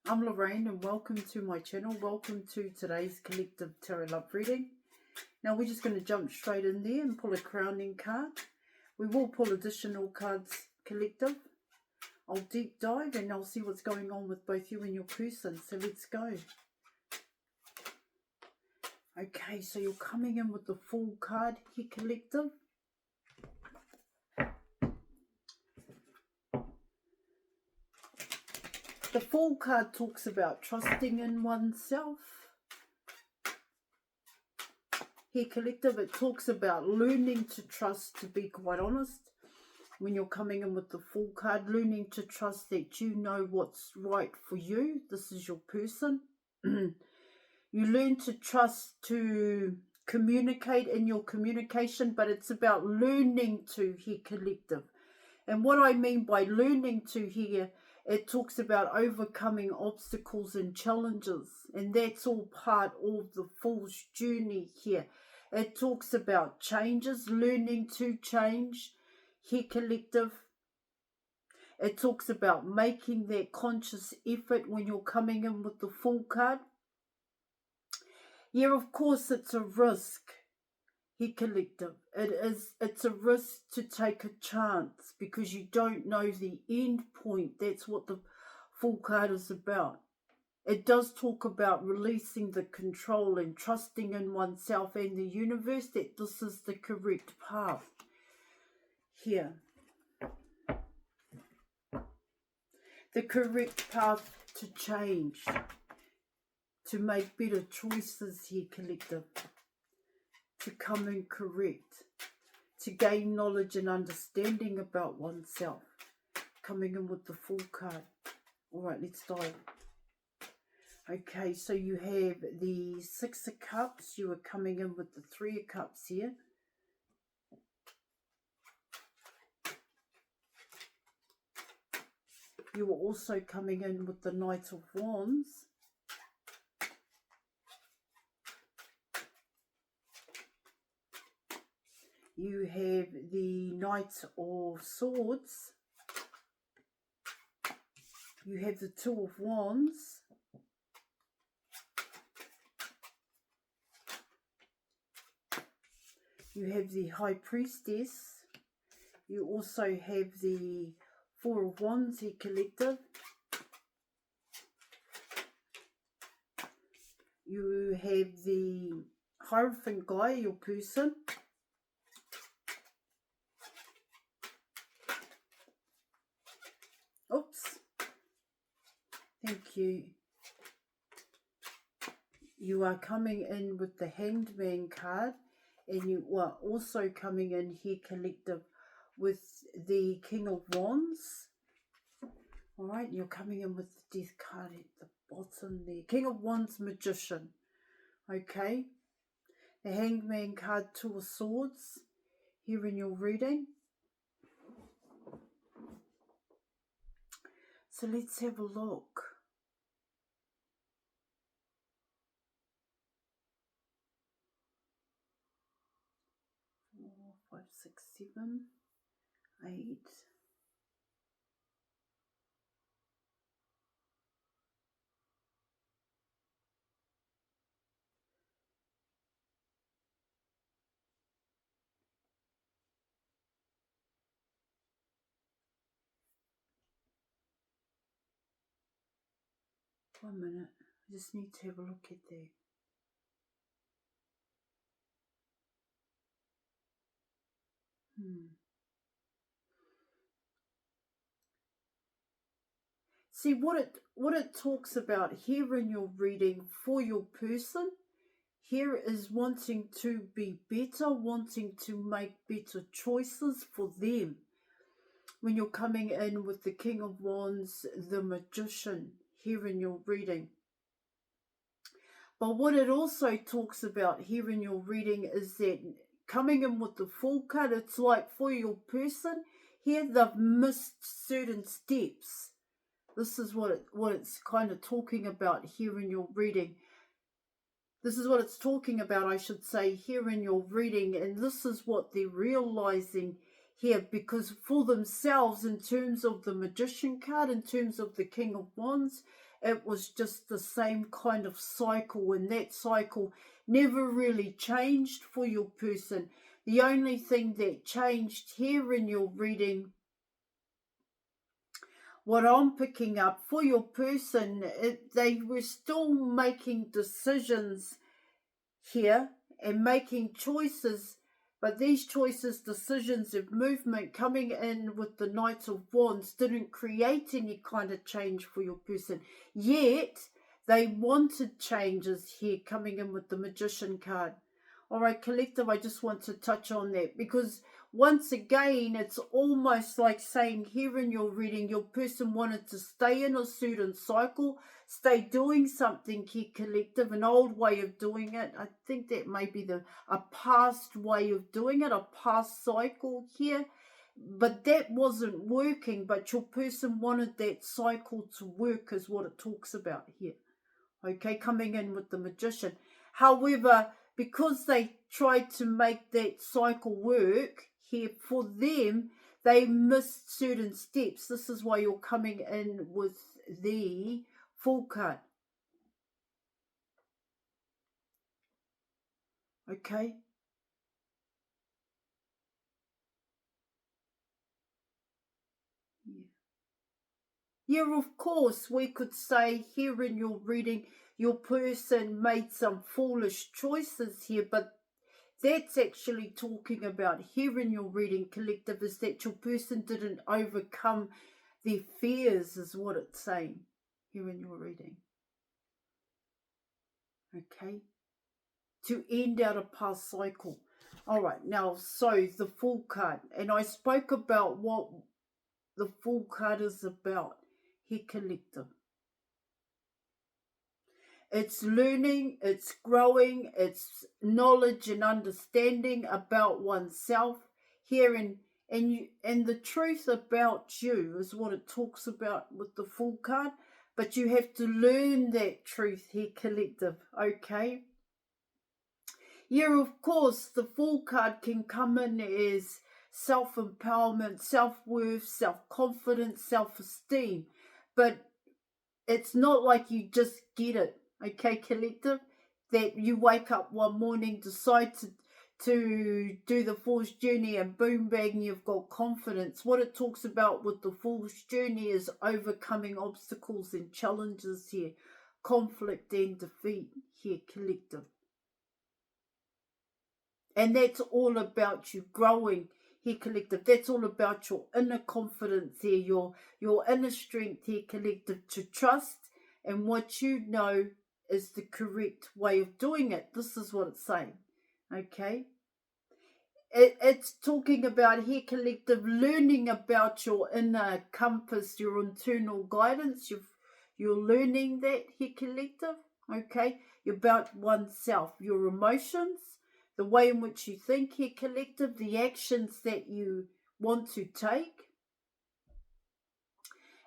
I'm Lorraine and welcome to my channel. Welcome to today's collective tarot love reading. Now we're just going to jump straight in there and pull a crowning card. We will pull additional cards collective. I'll deep dive and I'll see what's going on with both you and your person. So let's go. Okay, so you're coming in with the full card here, collective. The Fool card talks about trusting in oneself. Here, collective, it talks about learning to trust, to be quite honest. When you're coming in with the Fool card, learning to trust that you know what's right for you. This is your person. You learn to trust to communicate in your communication, but it's about learning to, here, collective. And what I mean by learning to here, it talks about overcoming obstacles and challenges. And that's all part of the Fool's journey here. It talks about changes, learning to change. Here, collective. It talks about making that conscious effort when you're coming in with the Fool card. Yeah, of course, it's a risk. Here, collective, it's a risk to take a chance because you don't know the end point. That's what the Fool card is about. It does talk about releasing the control and trusting in oneself and the universe, that this is the correct path. Here, the correct path to change, to make better choices here, collective. To come in correct, to gain knowledge and understanding about oneself. Coming in with the Fool card. Alright, let's dive. Okay, so you have the Six of Cups. You are coming in with the Three of Cups here. You are also coming in with the Knight of Wands. You have the Knight of Swords. You have the Two of Wands. You have the High Priestess. You also have the Four of Wands here, collective. You have the Hierophant guy, your person. Oops. Thank you. You are coming in with the Hanged Man card. And you are also coming in here, collective, with the King of Wands. Alright, you're coming in with the Death card at the bottom there. King of Wands, Magician. Okay. The Hanged Man card, Two of Swords. Here in your reading. So let's have a look. Four, 5, 6, 7, 8. One minute. I just need to have a look at that. See, what it talks about here in your reading for your person, here is wanting to be better, wanting to make better choices for them. When you're coming in with the King of Wands, the Magician, here in your reading. But what it also talks about here in your reading is that coming in with the Fool card, it's like for your person, here they've missed certain steps. This is what it's kind of talking about here in your reading. This is what it's talking about, I should say, here in your reading. And this is what they're realizing here, because for themselves, in terms of the Magician card, in terms of the King of Wands, it was just the same kind of cycle, and that cycle never really changed for your person. The only thing that changed here in your reading, what I'm picking up for your person, they were still making decisions here and making choices, but these choices, decisions of movement coming in with the Knight of Wands didn't create any kind of change for your person. Yet, they wanted changes here coming in with the Magician card. All right, collective, I just want to touch on that because once again, it's almost like saying here in your reading, your person wanted to stay in a certain cycle, stay doing something here, collective, an old way of doing it. I think that may be a past way of doing it, a past cycle here. But that wasn't working, but your person wanted that cycle to work is what it talks about here. Okay, coming in with the Magician. However, because they tried to make that cycle work here for them, they missed certain steps. This is why you're coming in with the Fool card. Okay. Yeah, of course, we could say here in your reading, your person made some foolish choices here, but that's actually talking about here in your reading, collective, is that your person didn't overcome their fears, is what it's saying here in your reading. Okay. To end out a past cycle. All right. Now, so the Fool card. And I spoke about what the Fool card is about here, collective. It's learning, it's growing, it's knowledge and understanding about oneself here, and the truth about you is what it talks about with the Fool card. But you have to learn that truth here, collective, okay? Yeah, of course, the Fool card can come in as self-empowerment, self-worth, self-confidence, self-esteem. But it's not like you just get it, okay, collective, that you wake up one morning, decide to do the Fool's journey, and boom, bang, you've got confidence. What it talks about with the Fool's journey is overcoming obstacles and challenges here, conflict and defeat here, collective. And that's all about you growing here, collective. That's all about your inner confidence here, your inner strength here, collective, to trust and what you know is the correct way of doing it. This is what it's saying. Okay. It's talking about here, collective, learning about your inner compass, your internal guidance. You're learning that here, collective. Okay. About oneself, your emotions, the way in which you think here, collective, the actions that you want to take.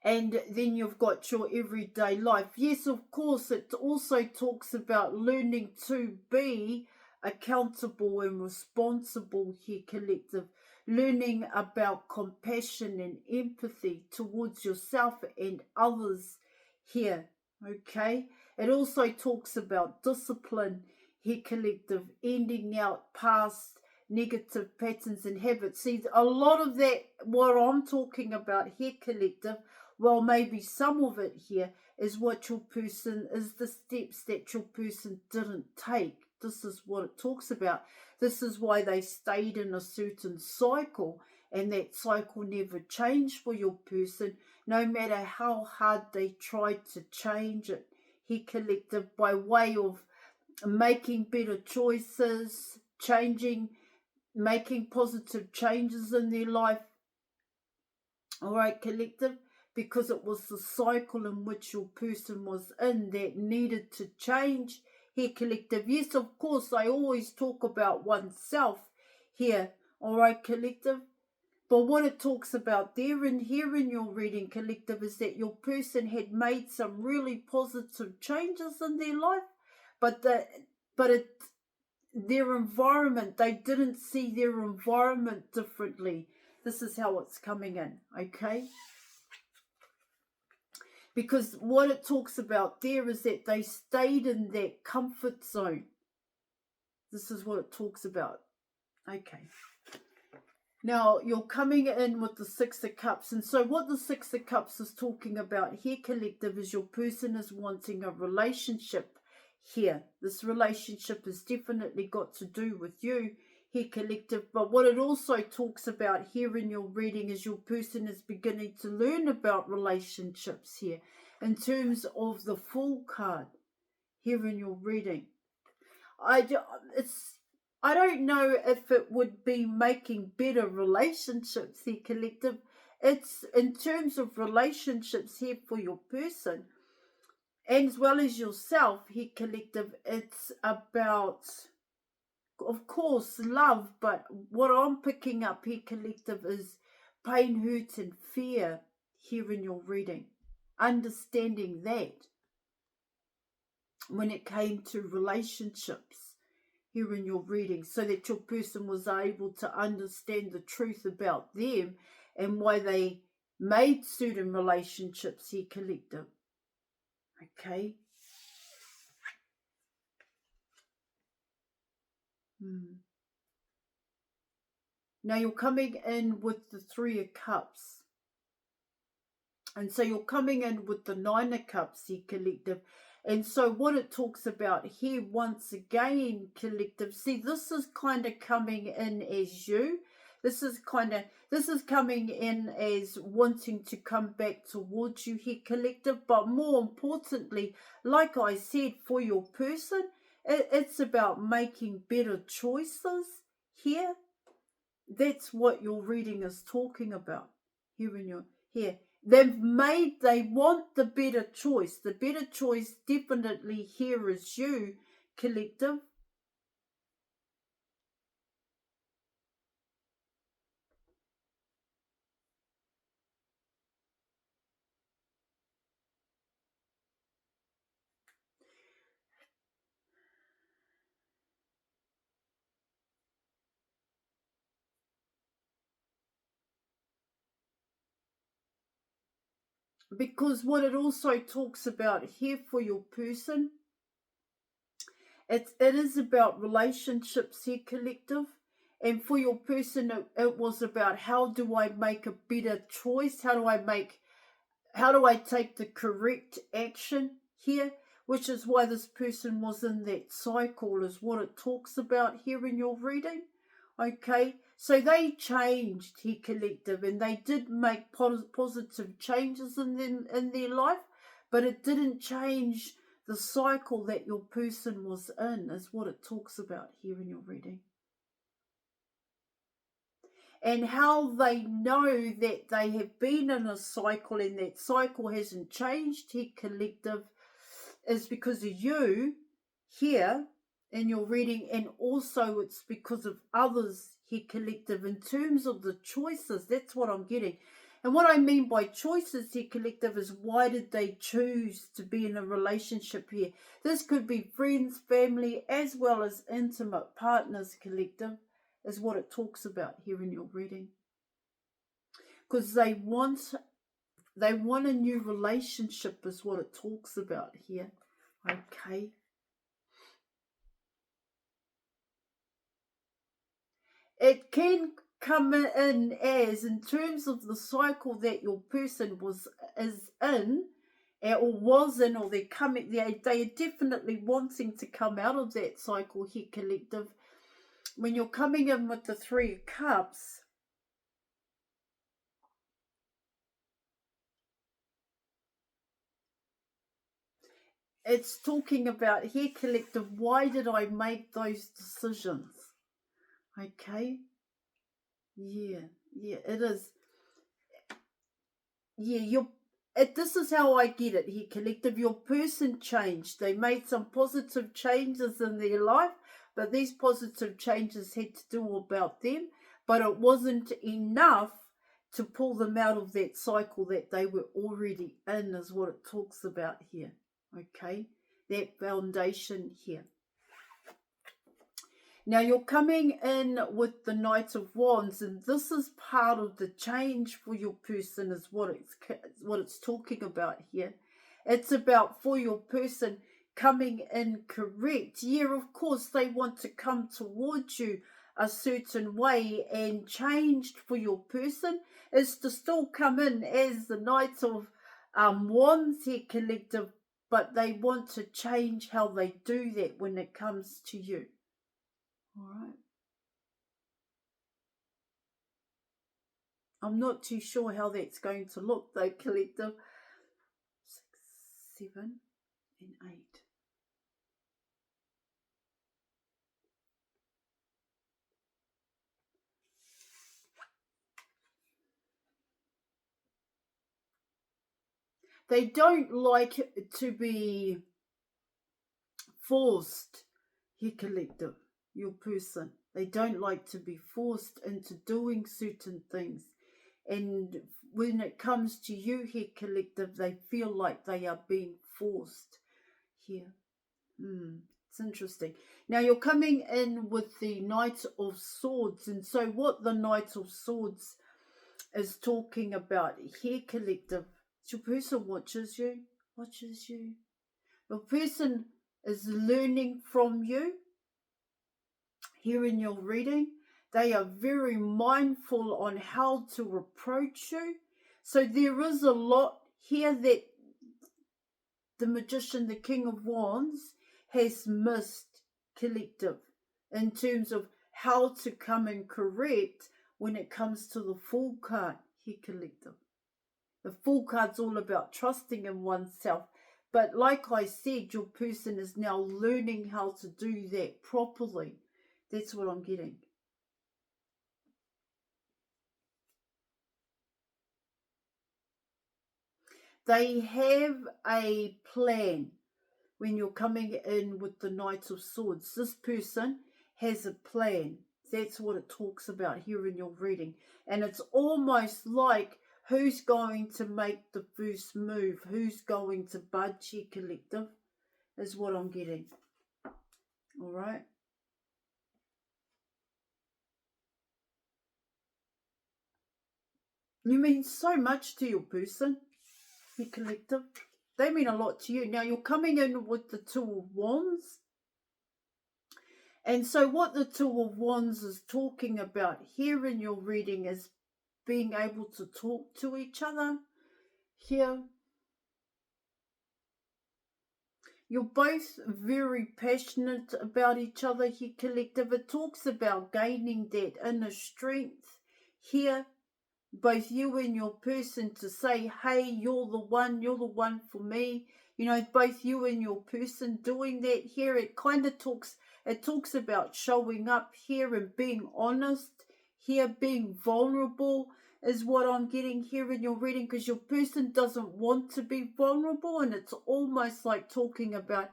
And then you've got your everyday life. Yes, of course, it also talks about learning to be accountable and responsible here, collective. Learning about compassion and empathy towards yourself and others here, okay? It also talks about discipline here, collective, ending out past negative patterns and habits. See, a lot of that, what I'm talking about here, collective, well, maybe some of it here is what your person, is the steps that your person didn't take. This is what it talks about. This is why they stayed in a certain cycle, and that cycle never changed for your person, no matter how hard they tried to change it here, collective, by way of making better choices, changing, making positive changes in their life. All right, collective, because it was the cycle in which your person was in that needed to change here, collective. Yes, of course, I always talk about oneself here, all right, collective. But what it talks about there and here in your reading, collective, is that your person had made some really positive changes in their life, but their environment, they didn't see their environment differently. This is how it's coming in, okay? Because what it talks about there is that they stayed in that comfort zone. This is what it talks about. Okay. Now, you're coming in with the Six of Cups. And so what the Six of Cups is talking about here, collective, is your person is wanting a relationship here. This relationship has definitely got to do with you here, collective. But what it also talks about here in your reading is your person is beginning to learn about relationships here in terms of the Fool card here in your reading. I don't know if it would be making better relationships here, collective. It's in terms of relationships here for your person, and as well as yourself here, collective. It's about, of course, love, but what I'm picking up here, collective, is pain, hurt, and fear here in your reading. Understanding that when it came to relationships here in your reading, so that your person was able to understand the truth about them and why they made certain relationships here, collective. Okay. Now you're coming in with the Three of Cups. And so you're coming in with the Nine of Cups here, collective. And so what it talks about here, once again, collective, see, this is kind of coming in as you. This is coming in as wanting to come back towards you here, collective. But more importantly, like I said, for your person, it's about making better choices here. That's what your reading is talking about here in your here. They want the better choice. The better choice definitely here is you, collective. Because what it also talks about here for your person, it is about relationships here, collective. And for your person, it was about, how do I make a better choice? How do I take the correct action here? Which is why this person was in that cycle, is what it talks about here in your reading. Okay, so they changed here, collective, and they did make positive changes in their life, but it didn't change the cycle that your person was in, is what it talks about here in your reading. And how they know that they have been in a cycle and that cycle hasn't changed here, collective, is because of you here in your reading, and also it's because of others here, collective, in terms of the choices. That's what I'm getting. And what I mean by choices here, collective, is why did they choose to be in a relationship here? This could be friends, family, as well as intimate partners, collective, is what it talks about here in your reading. Because they want a new relationship, is what it talks about here. Okay. It can come in as, in terms of the cycle that your person is in, or was in, or they are definitely wanting to come out of that cycle here, collective. When you're coming in with the Three of Cups, it's talking about here, collective, why did I make those decisions? Okay. Yeah, it is. Yeah, this is how I get it here, collective. Your person changed. They made some positive changes in their life, but these positive changes had to do about them, but it wasn't enough to pull them out of that cycle that they were already in, is what it talks about here. Okay, that foundation here. Now you're coming in with the Knight of Wands, and this is part of the change for your person, is what it's talking about here. It's about for your person coming in correct. Yeah, of course, they want to come towards you a certain way, and changed for your person is to still come in as the Knights of Wands here, collective, but they want to change how they do that when it comes to you. All right. I'm not too sure how that's going to look though, collective. 6, 7, and 8. They don't like to be forced here, collective, your person. They don't like to be forced into doing certain things. And when it comes to you here, collective, they feel like they are being forced here. It's interesting. Now you're coming in with the Knight of Swords. And so what the Knight of Swords is talking about here, collective, your person watches you. Your person is learning from you here in your reading. They are very mindful on how to approach you. So there is a lot here that the Magician, the King of Wands, has missed, collective, in terms of how to come in correct when it comes to the Fool card here, collective. The Fool card's all about trusting in oneself. But like I said, your person is now learning how to do that properly. That's what I'm getting. They have a plan when you're coming in with the Knight of Swords. This person has a plan. That's what it talks about here in your reading. And it's almost like who's going to make the first move, who's going to budge here, collective, is what I'm getting. All right. You mean so much to your person, your collective. They mean a lot to you. Now you're coming in with the Two of Wands. And so what the Two of Wands is talking about here in your reading is being able to talk to each other here. You're both very passionate about each other here, collective. It talks about gaining that inner strength here, both you and your person, to say, hey, you're the one for me. You know, both you and your person doing that here. It kind of talks about showing up here and being honest here, being vulnerable is what I'm getting here in your reading, because your person doesn't want to be vulnerable. And it's almost like talking about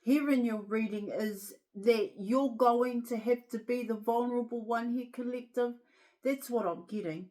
here in your reading is that you're going to have to be the vulnerable one here, collective. That's what I'm getting.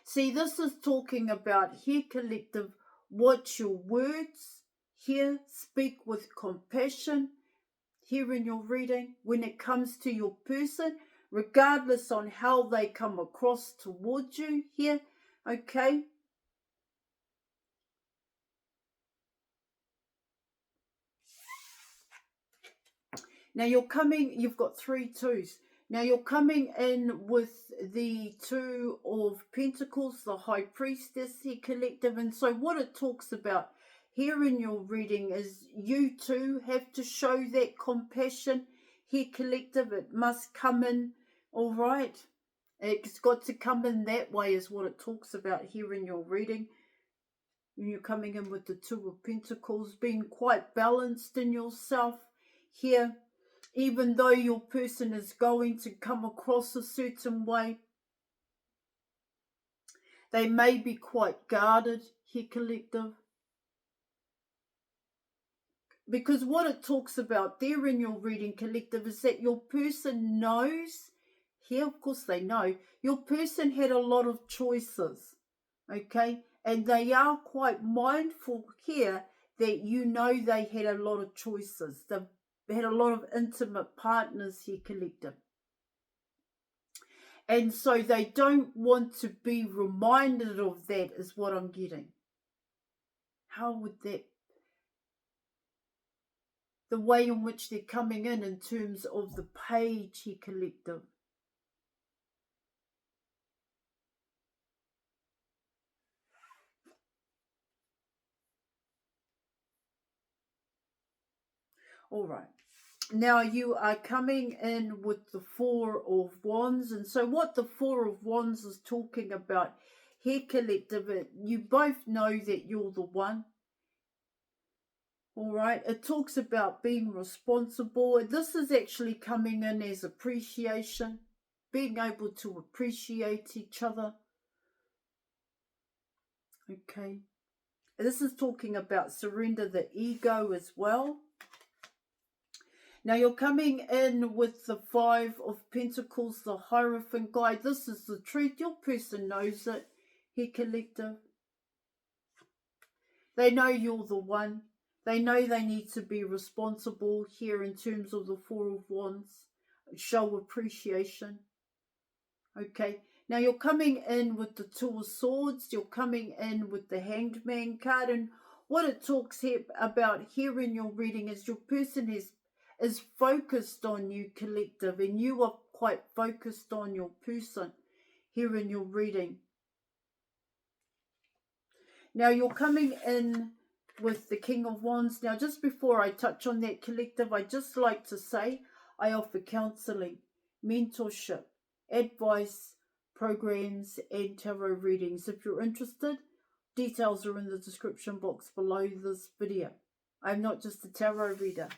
See, this is talking about here, collective, watch your words here, speak with compassion here in your reading when it comes to your person, regardless on how they come across towards you here, okay? Now you've got 3 twos. Now you're coming in with the Two of Pentacles, the High Priestess here, collective. And so what it talks about here in your reading is you too have to show that compassion here, collective. It must come in, all right? It's got to come in that way is what it talks about here in your reading. When you're coming in with the Two of Pentacles, being quite balanced in yourself here. Even though your person is going to come across a certain way, they may be quite guarded here, collective. Because what it talks about there in your reading, collective, is that your person knows, here of course they know, your person had a lot of choices, okay? And they are quite mindful here that you know they had a lot of choices. They had a lot of intimate partners here, collective. And so they don't want to be reminded of that, is what I'm getting. How would that, the way in which they're coming in terms of the page here, collective. All right. Now you are coming in with the Four of Wands. And so what the Four of Wands is talking about here, collective, you both know that you're the one. All right. It talks about being responsible. This is actually coming in as appreciation, being able to appreciate each other. Okay. This is talking about surrender the ego as well. Now you're coming in with the Five of Pentacles, the Hierophant guide. This is the truth. Your person knows it. Here, collective. They know you're the one. They know they need to be responsible here in terms of the Four of Wands. Show appreciation. Okay. Now you're coming in with the Two of Swords. You're coming in with the Hanged Man card. And what it talks here about here in your reading is your person is focused on you, collective, and you are quite focused on your person here in your reading. Now you're coming in with the King of Wands. Now just before I touch on that, collective, I just like to say I offer counselling, mentorship, advice, programs and tarot readings. If you're interested, details are in the description box below this video. I'm not just a tarot reader.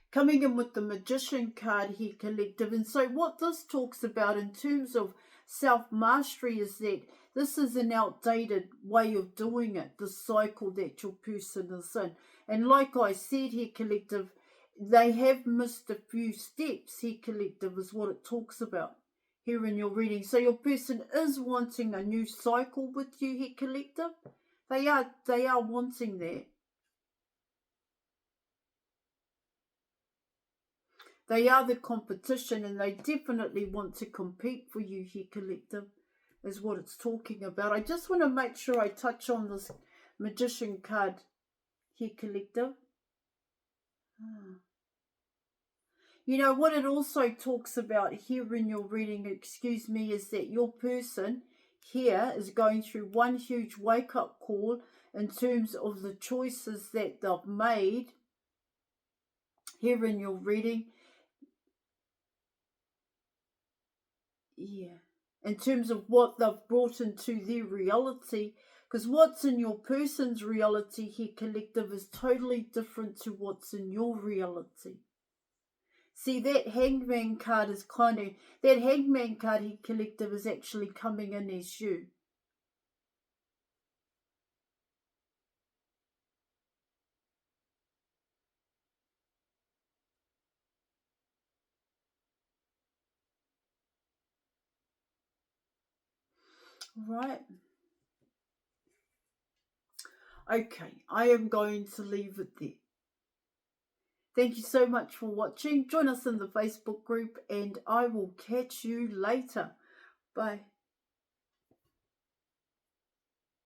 Coming in with the Magician card here, collective. And so what this talks about in terms of self-mastery is that this is an outdated way of doing it, the cycle that your person is in. And like I said here, collective, they have missed a few steps here, collective, is what it talks about here in your reading. So your person is wanting a new cycle with you here, collective. They are wanting that. They are the competition and they definitely want to compete for you here, collective, is what it's talking about. I just want to make sure I touch on this Magician card here, collective. You know, what it also talks about here in your reading, excuse me, is that your person here is going through one huge wake-up call in terms of the choices that they've made here in your reading. Yeah, in terms of what they've brought into their reality, because what's in your person's reality here, collective, is totally different to what's in your reality. See, that Hangman card is that Hangman card here, collective, is actually coming in as you. Right. Okay, I am going to leave it there. Thank you so much for watching. Join us in the Facebook group and I will catch you later. Bye.